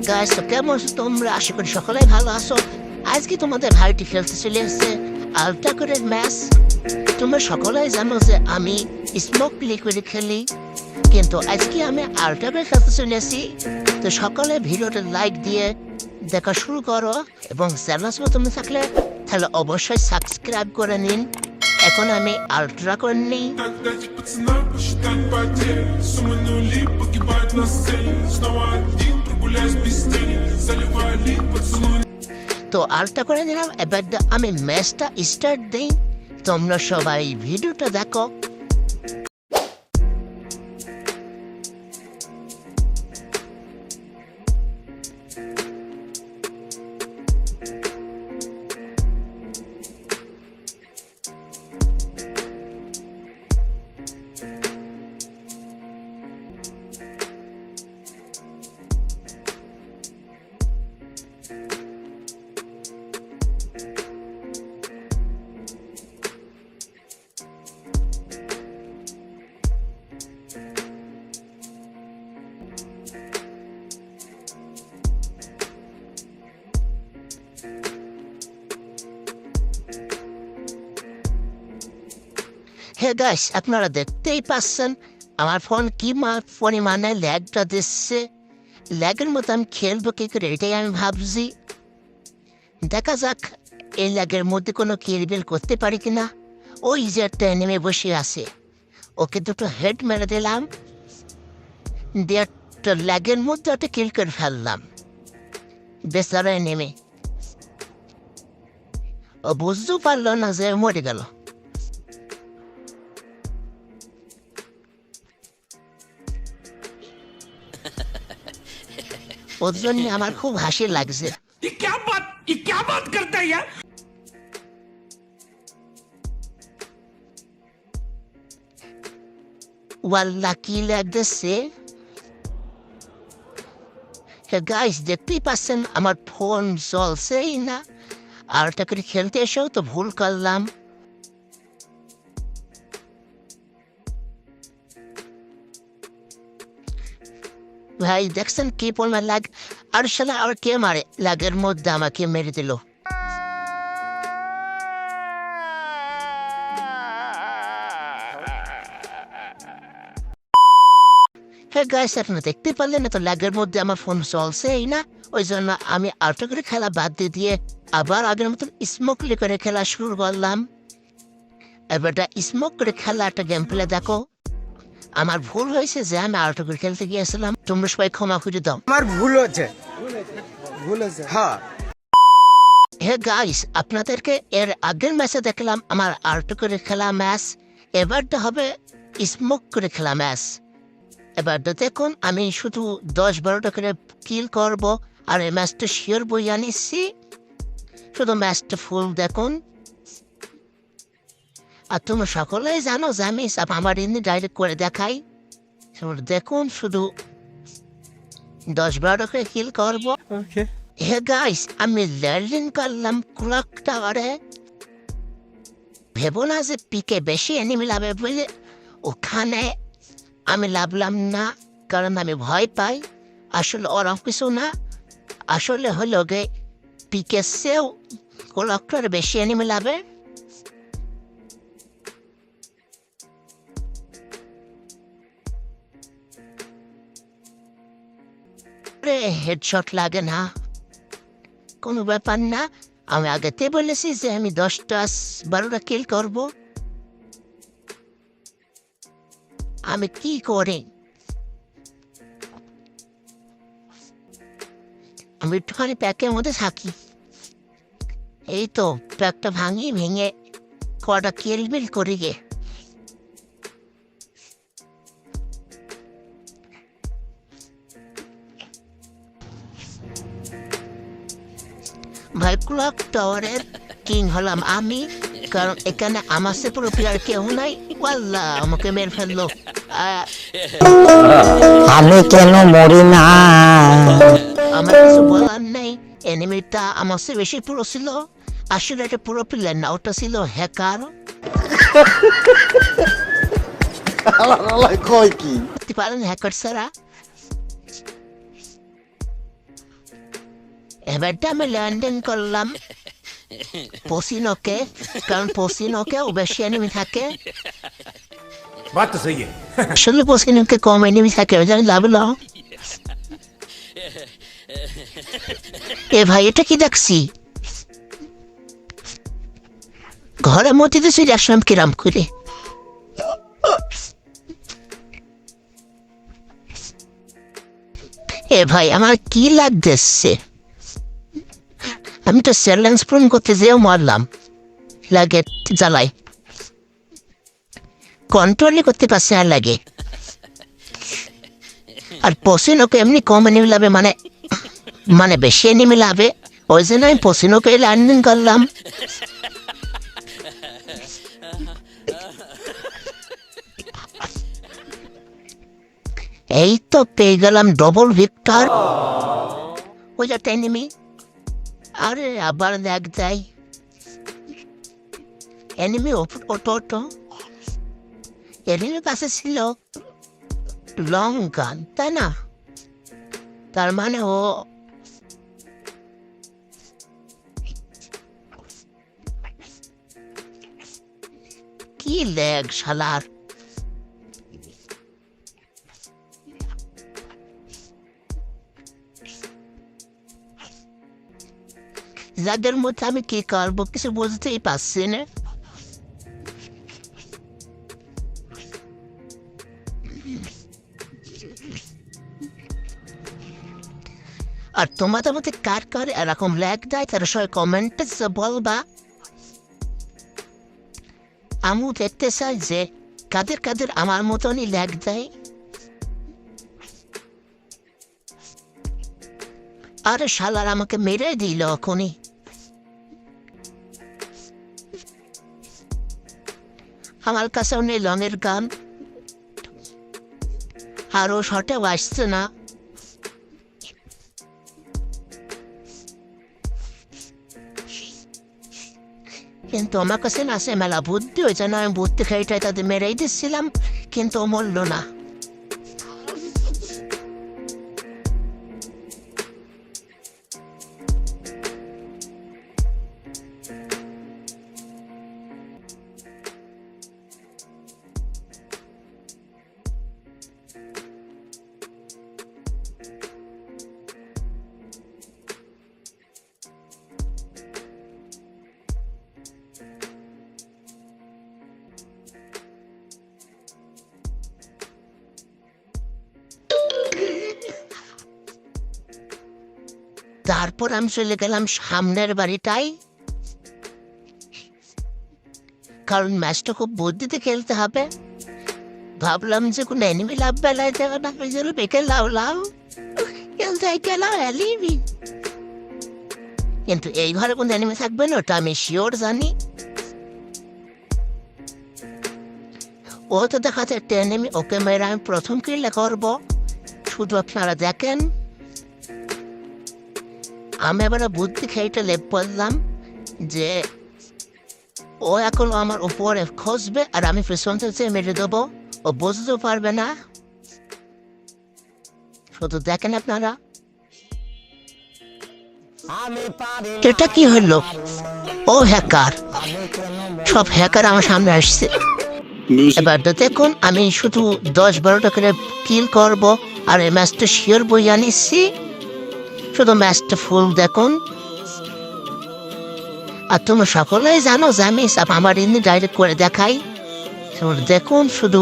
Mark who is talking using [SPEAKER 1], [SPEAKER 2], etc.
[SPEAKER 1] Guys, তো কেমন আছো তোমরা? আশা করি সকলেই ভালো আছো। আজকে তোমাদের ভাইটি খেলতে চলে এসেছে আলট্রা করে ম্যাচ। তোমরা সকলেই জানো যে আমি স্মোক লিকুইড খেলি, কিন্তু আজকে আমি আলট্রা করে খেলতে চলে এসেছি। তো সকলে ভিডিওটা লাইক দিয়ে দেখা শুরু করো এবং চ্যানেল তুমি থাকলে তাহলে অবশ্যই সাবস্ক্রাইব করে নিন। এখন আমি আলট্রা করে নিই। তো আলট্রা করে নিলাম, এবার আমি ম্যাচটা স্টার্ট দিই। তোমরা সবাই ভিডিওটা দেখো। হ্যাঁ গাইস, আপনারা দেখতেই পাচ্ছেন আমার ফোন কি পরিমাণে ল্যাগটা দিচ্ছে। ল্যাগের মতো আমি খেলবো কি করে, এটাই আমি ভাবছি। দেখা যাক এই ল্যাগের মধ্যে কোনো কিলবিল করতে পারি কিনা। ওই যে একটা নেমে বসে আছে, ওকে দুটো হেড মেরে দিলাম, দিয়ে একটা ল্যাগের মধ্যে একটা কিল করে ফেললাম। বেচারায় নেমে ও বুঝতেও পারলো না যে মরে গেল। ওর জন্য আমার খুব হাসি লাগছে।
[SPEAKER 2] क्या बात करता है यार।
[SPEAKER 1] ওয়াল্লাহ কি লাগতেছে। গাইস, দেখতেই পাচ্ছেন আমার ফোন চলছেই না। আর একটা করে খেলতে এসেও তো ভুল করলাম। ভাই দেখছেন কি পরিমাণ লাগ। আর শালা আর কে মারে, লাগের মধ্যে আমাকে মেরে দিল। হ্যাঁ গাইস, আপনারা দেখতে পারলেন না তো লাগের মধ্যে আমার ফোন চলছেই না। ওই জন্য আমি আউটো করে খেলা বাদ দিয়ে আবার আগের মতন স্মোক করে খেলা শুরু করলাম। এবারটা স্মোক করে খেলা একটা গেম প্লে দেখো। আমার ভুল হয়েছে যে আমি আউটো করে খেলতে গিয়েছিলাম, তোমরা সবাই ক্ষমা করে দাও।
[SPEAKER 3] আমার ভুল হচ্ছে হ্যাঁ।
[SPEAKER 1] হে গাইস, আপনাদেরকে এর আগের ম্যাচে দেখলাম আমার আউটো করে খেলা ম্যাচ। এবারটা হবে স্মোক করে খেলা ম্যাচ। এবারটা দেখুন আমি শুধু 10-12টা করে কিল করব। আর এই ম্যাচটা শিওর বই আনিছি, শুধু ম্যাচটা ফুল দেখুন। আর তোমরা সকলেই জানো যে আমি আমার ইন্দি ডাইরেক্ট করে দেখাই। দেখুন শুধু 10-12টা করে কিল করব। হে গাইস, আমি ল্যান্ডিং করলাম ক্লক টাওয়ারে। ভেবো না যে পিকে বেশি এনিমি লাভে বলে ওখানে আমি লাভলাম না, কারণ আমি ভয় পাই। আসলে ওরকম কিছু না, আসলে হলো গে পিকে সেও ক্লকটার বেশি এনিমি লাভে। হেডশট লাগে না, কোনো ব্যাপার না। আমি আগেতে বলেছি যে আমি 10-12টা কিল করব। আমি কি করি, আমি একটুখানি প্যাকের মধ্যে থাকি। এই তো প্যাকটা ভেঙে কটা কিলবিল করি গে। ভাই ক্লক টাওয়ারের কিং হলাম আমি, কারণ এখানে আমার সে পুরো প্লেয়ার কেউ নাই। ওয়াল্লাহ আমাকে মেরে ফেললো।
[SPEAKER 4] আমি কেন মরি না?
[SPEAKER 1] আমার কিছু বলার নেই। এনিমিটা আমার চেয়ে বেশি পুরো ছিল। আসলে এটা পুরো প্লেয়ার না, ওটা ছিল হ্যাকার।
[SPEAKER 3] কয় কি
[SPEAKER 1] পারেন হ্যাকার ছাড়া। এবারটা আমি ল্যান্ডিং করলাম পসিনোকে, কারণ পসিনোকে ও বেশি এনিমি থাকে।
[SPEAKER 2] बात तो सही है।
[SPEAKER 1] আসলে পসিনোকে কম এনিমি থাকে, ওই জন্য লাভ লাও। এ ভাই এটা কি দেখছি? ঘরের মধ্যে তো চলে আসলাম কিরাম করে। এ ভাই আমার কি লাগতেছে? আমি তো চ্যালেঞ্জ পূরণ করতে যেও মারলাম, লাগে জ্বালাই, কন্ট্রোলই করতে পারছি না লাগে। আর পসিনোকে এমনি কম এনিমি লাভে, মানে মানে বেশি এনিমি লাভে, ওই জন্য আমি পসিনোকে ল্যান্ডিং করলাম। এই তো পেয়ে গেলাম ডবল ভিক্টর। ওই যে এনিমি, আরে আবার দেখ যাই এনিমি ওটো এনিমির কাছে ছিল লং গান, তাই না? তার মানে ও কি লেগ শালার। যাদের মধ্যে আমি কি করবো কিছু বুঝতেই পারছি না। আর তোমাদের মধ্যে কার কার এরকম ল্যাগ দেয় তারা সবাই কমেন্টে বলবা। আমিও দেখতে চাই যে কাদের কাদের আমার মতনই ল্যাগ দেয়। আরে শালার আমাকে মেরে দিল এখনই। আমার কাছেও নেই লংয়ের গান, আর ও শটেও আসছে না। কিন্তু আমার কাছে না সে মেলা বুদ্ধি হয়েছে না, আমি বুদ্ধি খাইটাই তাদের মেরেই দিচ্ছিলাম, কিন্তু ও মরল না। তারপর আমি চলে গেলাম সামনের বাড়িটাই, কারণ ম্যাচটা খুব বুদ্ধিতে খেলতে হবে। ভাবলাম যে কোনো এনিমি লাভ বেলায় যাবে না, ওই জন্য বেঁকে লাউ লাউ খেলতে গেলাম এলিমি। কিন্তু এই ঘরে কোনো এনিমি থাকবে না ওটা আমি শিওর জানি। ও তো দেখাচ্ছে একটা এনিমি, ওকে মেরে আমি প্রথম কিলে করবো, শুধু আপনারা দেখেন। আমি এবারে বুদ্ধি খেয়েটা লেপ পড়লাম যে ও এখন আমার উপরে খসবে আর আমি পেছন থেকে মেরে দেবো, ও বুঝতেও পারবে না। শুধু দেখেন আপনারা। এটা কি হলো? ও হ্যাকার, সব হ্যাকার আমার সামনে আসছে। এবার তো দেখুন আমি শুধু 10-12টা করে কিল করবো আর এই ম্যাচটা শিওর বই আনিছি। শুধু ম্যাচটা ফুল দেখুন। আর তুমি সকলেই জানো যে আমি আমার ইন্দি ডাইরেক্ট করে দেখাই, দেখুন শুধু।